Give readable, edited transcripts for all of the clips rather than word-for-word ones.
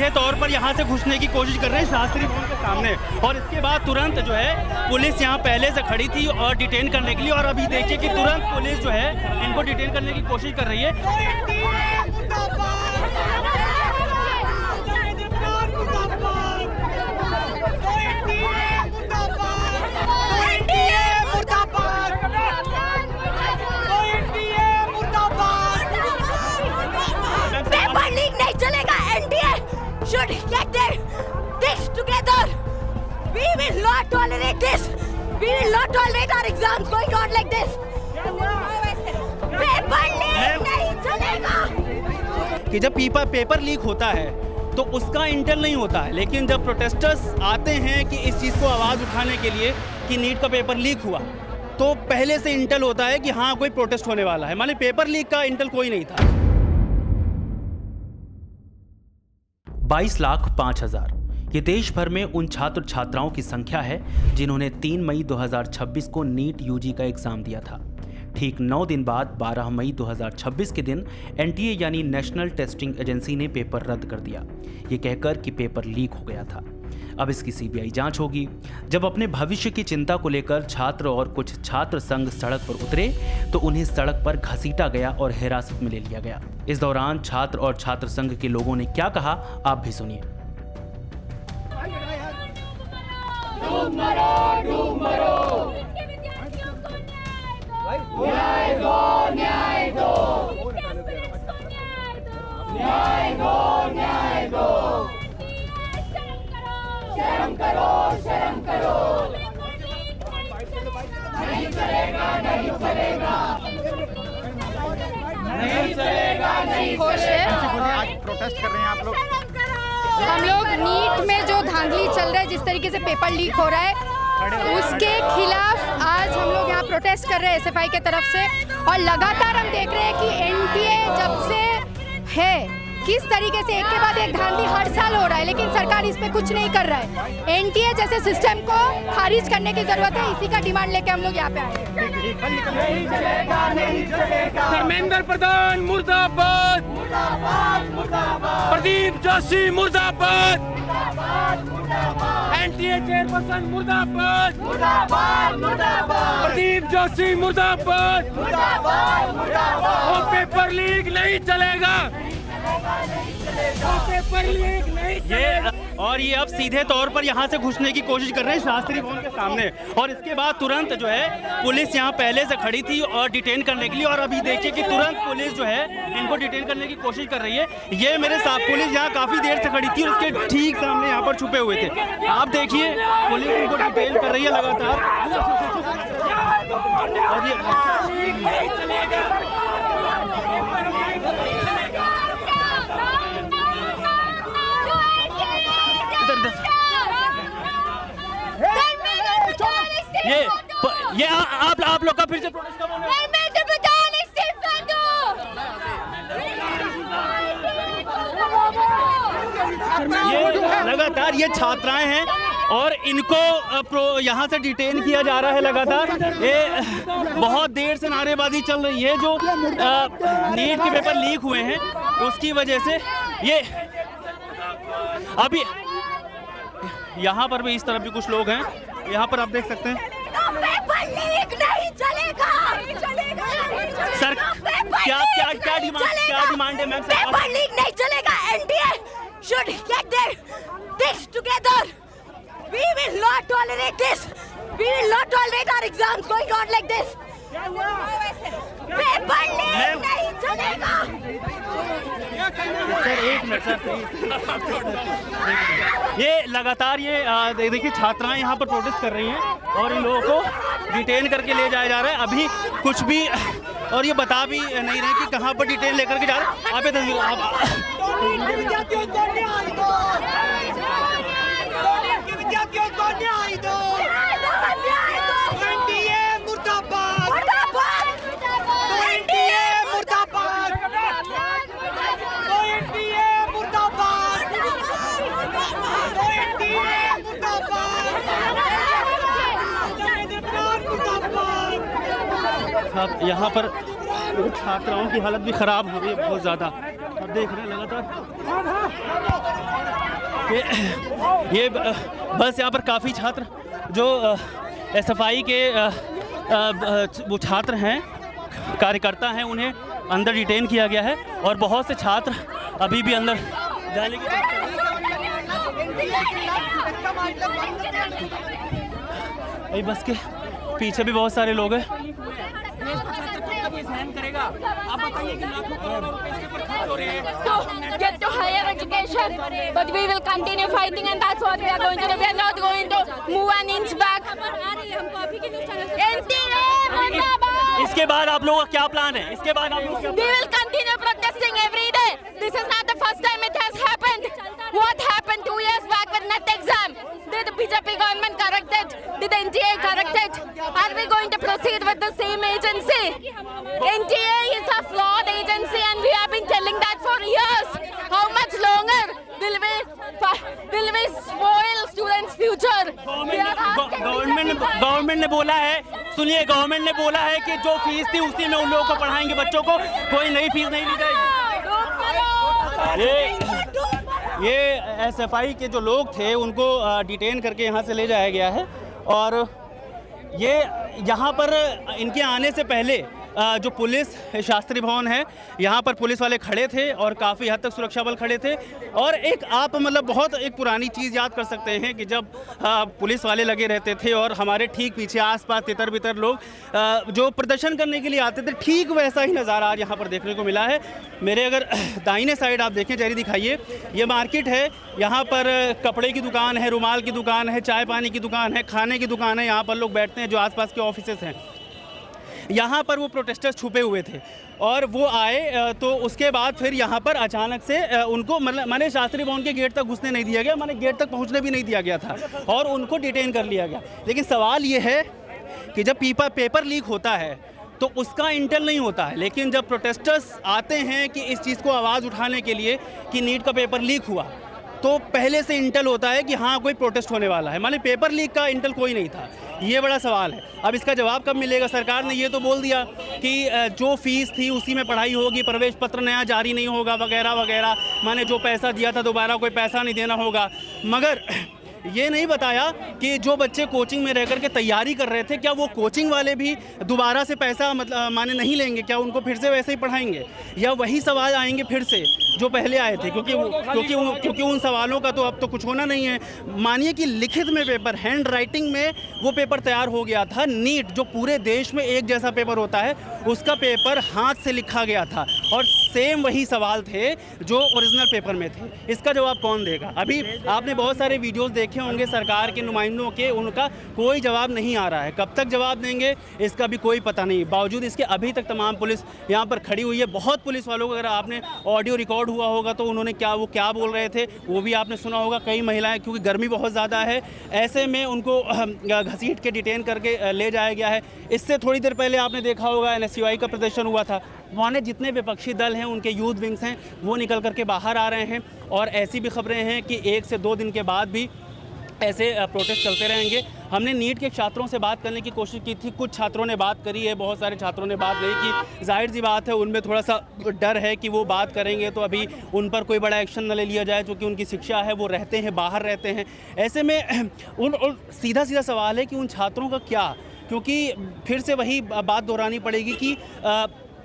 सीधे तौर पर यहाँ से घुसने की कोशिश कर रहे हैं शास्त्री भवन के सामने, और इसके बाद तुरंत जो है पुलिस यहाँ पहले से खड़ी थी और डिटेन करने के लिए, और अभी देखिए कि तुरंत पुलिस जो है इनको डिटेन करने की कोशिश कर रही है। पेपर लीक नहीं चलेगा। NDA should get their things together. We will not tolerate this. We will not tolerate our exams going on like this. Paper leak नहीं चलेगा। कि जब पेपर लीक होता है तो उसका इंटेल नहीं होता है, लेकिन जब प्रोटेस्टर्स आते हैं कि इस चीज़ को आवाज़ उठाने के लिए कि नीट का पेपर लीक हुआ, तो पहले से इंटेल होता है कि हाँ कोई प्रोटेस्ट होने वाला है। माने पेपर लीक का इंटेल कोई नहीं था। 22,05,000 ये देश भर में उन छात्र छात्राओं की संख्या है जिन्होंने 3 मई 2026 को नीट यूजी का एग्जाम दिया था। ठीक 9 दिन बाद 12 मई 2026 के दिन एनटीए यानी नेशनल टेस्टिंग एजेंसी ने पेपर रद्द कर दिया, ये कहकर कि पेपर लीक हो गया था। अब इसकी सीबीआई जांच होगी। जब अपने भविष्य की चिंता को लेकर छात्र और कुछ छात्र संघ सड़क पर उतरे तो उन्हें सड़क पर घसीटा गया और हिरासत में ले लिया गया। इस दौरान छात्र और छात्र संघ के लोगों ने क्या कहा, आप भी सुनिए। डूब मरो, डूब मरो। न्याय दो, न्याय दो। न्याय दो, न्याय दो। शर्म करो, शर्म करो। नहीं चलेगा, नहीं चलेगा। नहीं चलेगा, नहीं चलेगा। आज प्रोटेस्ट कर रहे हैं आप लोग? हम लोग नीट में जो धांधली चल रहा है, जिस तरीके से पेपर लीक हो रहा है, उसके खिलाफ आज हम लोग यहाँ प्रोटेस्ट कर रहे हैं एसएफआई के तरफ से। और लगातार हम देख रहे हैं कि एनटीए जब से है किस तरीके से एक के बाद एक धांधली हर साल हो रहा है, लेकिन सरकार इस पे कुछ नहीं कर रहा है। एनटीए जैसे सिस्टम को खारिज करने की जरूरत है, इसी का डिमांड लेके हम लोग यहाँ पे आए हैं। धर्मेंद्र प्रधान मुर्दाबाद, प्रदीप जोशी मुर्दाबाद, एनटीए चेयरपर्सन मुर्दाबाद, प्रदीप जोशी मुर्दाबाद। वो पेपर लीक नहीं चलेगा, पेपर लीक नहीं चलेगा। और ये अब सीधे तौर पर यहाँ से घुसने की कोशिश कर रहे हैं शास्त्री भवन के सामने, और इसके बाद तुरंत जो है पुलिस यहाँ पहले से खड़ी थी और डिटेन करने के लिए, और अभी देखिए कि तुरंत पुलिस जो है इनको डिटेन करने की कोशिश कर रही है। ये मेरे साथ पुलिस यहाँ काफ़ी देर से खड़ी थी और उसके ठीक सामने यहाँ पर छुपे हुए थे। आप देखिए पुलिस इनको डिटेन कर रही है लगातार। और ये आप लोग का फिर से प्रोटेस्ट कब होना है? ये लगातार ये छात्राएं हैं और इनको यहाँ से डिटेन किया जा रहा है लगातार। ये बहुत देर से नारेबाजी चल रही है जो नीट के पेपर लीक हुए हैं उसकी वजह से। ये अभी यहाँ पर भी इस तरफ भी कुछ लोग हैं, यहाँ पर आप देख सकते हैं। पेपर लीक नहीं चलेगा। सर क्या डिमांड है मैम? पेपर लीक नहीं चलेगा। NDA should get their things together. We will not tolerate this. We will not tolerate our exams going on like this. Paper leak नहीं चलेगा। सर एक minute sir, ये लगातार ये देखिए छात्राएं यहाँ पर प्रोटेस्ट कर रही हैं और इन लोगों को डिटेन करके ले जाया जा रहा है। अभी कुछ भी और ये बता भी नहीं रहे कि कहाँ पर डिटेन लेकर के जा रहे हैं। आप ये तस्वीर यहाँ पर छात्राओं की हालत भी खराब हो रही है बहुत ज़्यादा। अब देख रहे हैं लगातार ये बस यहाँ पर काफ़ी छात्र जो एसएफआई के वो छात्र हैं, कार्यकर्ता हैं, उन्हें अंदर डिटेन किया गया है और बहुत से छात्र अभी भी अंदर जाने की भाई बस के पीछे भी बहुत सारे लोग हैं। Get to higher education, but we will continue fighting, and that's what we are going to do. We are not going to move an inch back. NTA Mundabad! इसके बाद आप लोगों का क्या प्लान है? इसके बाद आप लोग We will continue protesting every day. This is not the first time it has happened. What happened 2 years back with NET exam? Did the BJP government correct it? Did the NTA correct it? Are we going to proceed with the same agency? NTA is a flawed agency, and we have been telling that for years. How much longer will we spoil students' future? Government ने बोला है, सुनिए, government ने बोला है कि जो fees थी उसी में उन लोगों को पढ़ाएंगे बच्चों को, कोई नई फीस नहीं ली जाएगी। ये एसएफआई के जो लोग थे उनको डिटेन करके यहाँ से ले जाया गया है और ये यहाँ पर इनके आने से पहले जो पुलिस शास्त्री भवन है यहाँ पर पुलिस वाले खड़े थे और काफ़ी हद तक सुरक्षा बल खड़े थे। और एक आप मतलब बहुत एक पुरानी चीज़ याद कर सकते हैं कि जब पुलिस वाले लगे रहते थे और हमारे ठीक पीछे आसपास तितर बितर लोग जो प्रदर्शन करने के लिए आते थे, ठीक वैसा ही नज़ारा आज यहाँ पर देखने को मिला है। मेरे अगर दाहिने साइड आप देखें, जरी दिखाइए, ये मार्केट है, यहाँ पर कपड़े की दुकान है, रुमाल की दुकान है, चाय पानी की दुकान है, खाने की दुकान है, यहाँ पर लोग बैठते हैं जो आसपास के ऑफिसेस हैं। यहाँ पर वो प्रोटेस्टर्स छुपे हुए थे और वो आए तो उसके बाद फिर यहाँ पर अचानक से उनको मतलब माने शास्त्री भवन के गेट तक घुसने नहीं दिया गया, माने गेट तक पहुँचने भी नहीं दिया गया था और उनको डिटेन कर लिया गया। लेकिन सवाल ये है कि जब पेपर लीक होता है तो उसका इंटेल नहीं होता है, लेकिन जब प्रोटेस्टर्स आते हैं कि इस चीज़ को आवाज़ उठाने के लिए कि नीट का पेपर लीक हुआ, तो पहले से इंटेल होता है कि हाँ कोई प्रोटेस्ट होने वाला है। माने पेपर लीक का इंटेल कोई नहीं था। ये बड़ा सवाल है। अब इसका जवाब कब मिलेगा? सरकार ने ये तो बोल दिया कि जो फीस थी उसी में पढ़ाई होगी, प्रवेश पत्र नया जारी नहीं होगा वगैरह वगैरह, माने जो पैसा दिया था दोबारा कोई पैसा नहीं देना होगा। मगर ये नहीं बताया कि जो बच्चे कोचिंग में रह कर के तैयारी कर रहे थे, क्या वो कोचिंग वाले भी दोबारा से पैसा मतलब माने नहीं लेंगे? क्या उनको फिर से वैसे ही पढ़ाएंगे या वही सवाल आएंगे फिर से जो पहले आए थे? क्योंकि उन सवालों का तो अब तो कुछ होना नहीं है। मानिए कि लिखित में पेपर, हैंड राइटिंग में वो पेपर तैयार हो गया था। नीट जो पूरे देश में एक जैसा पेपर होता है, उसका पेपर हाथ से लिखा गया था और सेम वही सवाल थे जो ओरिजिनल पेपर में थे। इसका जवाब कौन देगा? अभी आपने बहुत सारे वीडियोस देखे होंगे सरकार के नुमाइंदों के, उनका कोई जवाब नहीं आ रहा है। कब तक जवाब देंगे इसका भी कोई पता नहीं। बावजूद इसके अभी तक तमाम पुलिस यहाँ पर खड़ी हुई है। बहुत पुलिस वालों को अगर आपने ऑडियो रिकॉर्ड हुआ होगा तो उन्होंने क्या बोल रहे थे वो भी आपने सुना होगा। कई महिलाएं, क्योंकि गर्मी बहुत ज़्यादा है, ऐसे में उनको घसीट के डिटेन करके ले जाया गया है। इससे थोड़ी देर पहले आपने देखा होगा एनएसयूआई का प्रदर्शन हुआ था। वहाँ जितने विपक्षी दल हैं, उनके यूथ विंग्स हैं, वो निकल करके बाहर आ रहे हैं और ऐसी भी खबरें हैं कि 1 से 2 दिन के बाद भी ऐसे प्रोटेस्ट चलते रहेंगे। हमने नीट के छात्रों से बात करने की कोशिश की थी, कुछ छात्रों ने बात करी है, बहुत सारे छात्रों ने बात नहीं की। जाहिर सी बात है उनमें थोड़ा सा डर है कि वो बात करेंगे तो अभी उन पर कोई बड़ा एक्शन न ले लिया जाए, क्योंकि उनकी शिक्षा है, वो रहते हैं, बाहर रहते हैं। ऐसे में सीधा सवाल है कि उन छात्रों का क्या, क्योंकि फिर से वही बात दोहरानी पड़ेगी कि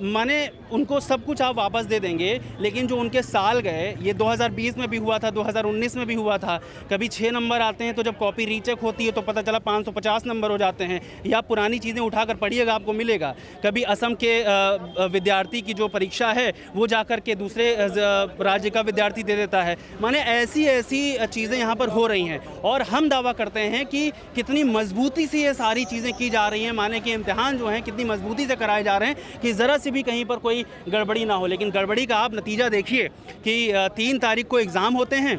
माने उनको सब कुछ आप वापस दे देंगे, लेकिन जो उनके साल गए, ये 2020 में भी हुआ था, 2019 में भी हुआ था। कभी 6 नंबर आते हैं तो जब कॉपी रीचेक होती है तो पता चला 550 नंबर हो जाते हैं, या पुरानी चीज़ें उठाकर पढ़िएगा आपको मिलेगा। कभी असम के विद्यार्थी की जो परीक्षा है वो जाकर के दूसरे राज्य का विद्यार्थी दे देता है। माने ऐसी चीज़ें यहाँ पर हो रही हैं और हम दावा करते हैं कि कितनी मजबूती से ये सारी चीज़ें की जा रही हैं। माने कि इम्तिहान जो हैं कितनी मजबूती से कराए जा रहे हैं कि ज़रा भी कहीं पर कोई गड़बड़ी ना हो। लेकिन गड़बड़ी का आप नतीजा देखिए कि 3 तारीख को एग्ज़ाम होते हैं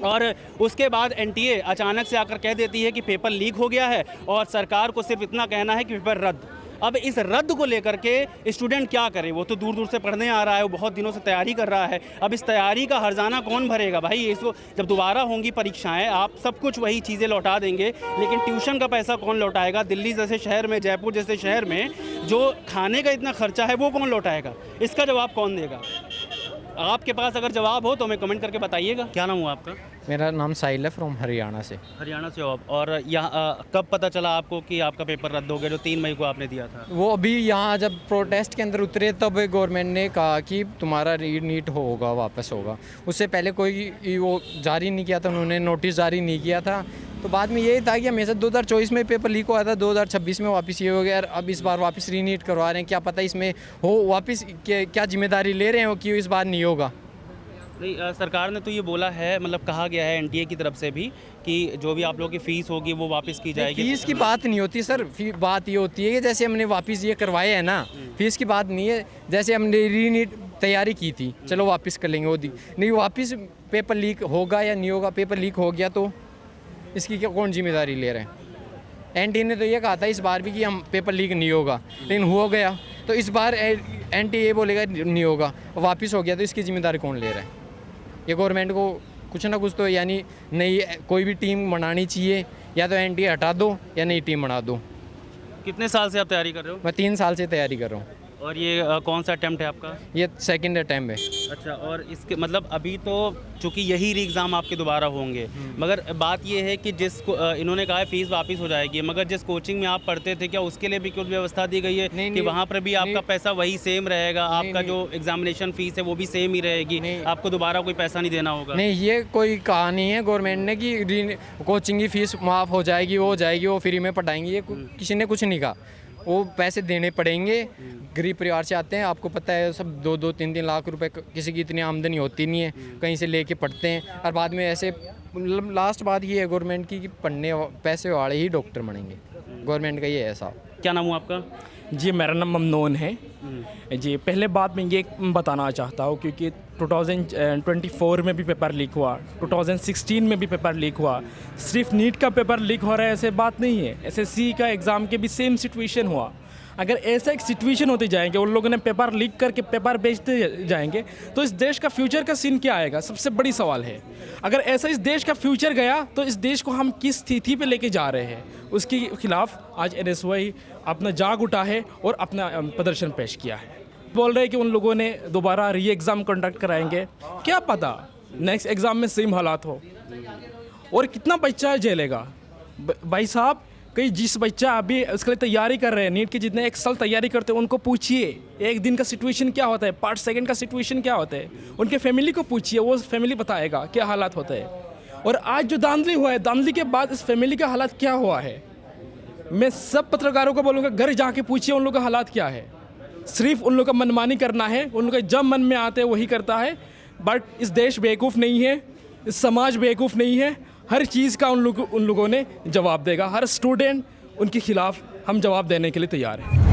और उसके बाद एनटीए अचानक से आकर कह देती है कि पेपर लीक हो गया है और सरकार को सिर्फ इतना कहना है कि पेपर रद्द। अब इस रद्द को लेकर के स्टूडेंट क्या करे? वो तो दूर दूर से पढ़ने आ रहा है, वो बहुत दिनों से तैयारी कर रहा है। अब इस तैयारी का हर्जाना कौन भरेगा भाई? इसको जब दोबारा होंगी परीक्षाएं, आप सब कुछ वही चीज़ें लौटा देंगे, लेकिन ट्यूशन का पैसा कौन लौटाएगा? दिल्ली जैसे शहर में, जयपुर जैसे शहर में जो खाने का इतना खर्चा है वो कौन लौटाएगा? इसका जवाब कौन देगा? आपके पास अगर जवाब हो तो हमें कमेंट करके बताइएगा। क्या नाम हुआ आपका? मेरा नाम साहिल है, फ्रॉम हरियाणा से। हरियाणा से हो आप, और यहाँ कब पता चला आपको कि आपका पेपर रद्द हो गया जो 3 मई को आपने दिया था? वो अभी यहाँ जब प्रोटेस्ट के अंदर उतरे तब गवर्नमेंट ने कहा कि तुम्हारा नीट होगा, वापस होगा। उससे पहले कोई वो जारी नहीं किया था, उन्होंने नोटिस जारी नहीं किया था। तो बाद में यही था कि हमेशा 2024 में पेपर लीक हुआ था, 2026 में वापस ये हो गया, अब इस बार वापस रीनीट करवा रहे हैं। क्या पता इसमें हो वापस, क्या जिम्मेदारी ले रहे हो कि इस बार नहीं होगा। नहीं, सरकार ने तो ये बोला है, मतलब कहा गया है एनटीए की तरफ से भी कि जो भी आप लोगों की फ़ीस होगी वो वापस की जाएगी। फीस की बात नहीं होती सर, बात ये होती है कि जैसे हमने वापस ये करवाए हैं ना, फीस की बात नहीं है। जैसे हमने रीनीट तैयारी की थी, चलो वापस कर लेंगे, वो दी नहीं, वापस पेपर लीक होगा या नहीं होगा। पेपर लीक हो गया तो इसकी क्या कौन जिम्मेदारी ले रहे हैं? एनटीए ने तो ये कहा था इस बार भी कि हम पेपर लीक नहीं होगा, लेकिन हो गया तो इस बार एनटीए बोलेगा नहीं होगा, वापस हो गया तो इसकी जिम्मेदारी कौन ले रहा है? ये गवर्नमेंट को कुछ ना कुछ तो यानी नई कोई भी टीम बनानी चाहिए, या तो एनटीए हटा दो या नई टीम बना दो। कितने साल से आप तैयारी कर रहे हो? मैं 3 साल से तैयारी कर रहा हूँ। और ये कौन सा अटेम्प्ट है आपका? ये सेकंड अटैम्प्ट है। अच्छा, और इसके मतलब अभी तो चूँकि यही री एग्ज़ाम आपके दोबारा होंगे, मगर बात ये है कि इन्होंने कहा है फीस वापस हो जाएगी, मगर जिस कोचिंग में आप पढ़ते थे क्या उसके लिए भी कुछ व्यवस्था दी गई है कि वहाँ पर भी आपका पैसा वही सेम रहेगा? आपका जो एग्जामिनेशन फ़ीस है वो भी सेम ही रहेगी, आपको दोबारा कोई पैसा नहीं देना होगा? नहीं, ये कोई कहा नहीं है गवर्नमेंट ने कि कोचिंग की फ़ीस माफ़ हो जाएगी, वो हो जाएगी, वो फ्री में पढ़ाएंगे। ये किसी ने कुछ नहीं कहा, वो पैसे देने पड़ेंगे। गरीब परिवार से आते हैं, आपको पता है, सब 2-2, 3-3 लाख रुपए, किसी की इतनी आमदनी होती नहीं है, कहीं से लेके पढ़ते हैं और बाद में ऐसे लास्ट बात ये है गवर्नमेंट की कि पढ़ने पैसे वाले ही डॉक्टर बनेंगे। गवर्नमेंट का ये है साहब। क्या नाम हुआ आपका? जी, मेरा नाम ममनून है जी। पहले बात मैं ये बताना चाहता हूँ क्योंकि 2024 में भी पेपर लीक हुआ, 2016 में भी पेपर लीक हुआ। सिर्फ नीट का पेपर लीक हो रहा है ऐसे बात नहीं है, एसएससी का एग्ज़ाम के भी सेम सिचुएशन हुआ। अगर ऐसा एक सिचुएशन होते जाएंगे, उन लोगों ने पेपर लीक करके पेपर बेचते जाएंगे तो इस देश का फ्यूचर का सीन क्या आएगा? सबसे बड़ी सवाल है। अगर ऐसा इस देश का फ्यूचर गया तो इस देश को हम किस स्थिति पे लेके जा रहे हैं, उसके खिलाफ आज एनएसवाई अपना जाग उठा है और अपना प्रदर्शन पेश किया है। बोल रहे हैं कि उन लोगों ने दोबारा री एग्ज़ाम कंडक्ट कराएंगे, क्या पता नेक्स्ट एग्ज़ाम में सेम हालात हो, और कितना बच्चा झेलेगा? भाई साहब, कई जिस बच्चा अभी उसके लिए तैयारी कर रहे हैं, नीट की जितने 1 साल तैयारी करते हैं, उनको पूछिए एक दिन का सिचुएशन क्या होता है, 5 सेकंड का सिचुएशन क्या होता है, उनके फैमिली को पूछिए, वो फैमिली बताएगा क्या हालात होते हैं। और आज जो धांधली हुआ है, धांधली के बाद इस फैमिली का हालात क्या हुआ है, मैं सब पत्रकारों को बोलूँगा घर जाके पूछिए उन लोगों का हालात क्या है। सिर्फ उन लोगों का मनमानी करना है, उन लोगों का जब मन में आते हैं वही करता है। बट इस देश बेवकूफ़ नहीं है, इस समाज बेवकूफ़ नहीं है, हर चीज़ का उन लोगों ने जवाब देगा। हर स्टूडेंट उनके खिलाफ हम जवाब देने के लिए तैयार हैं।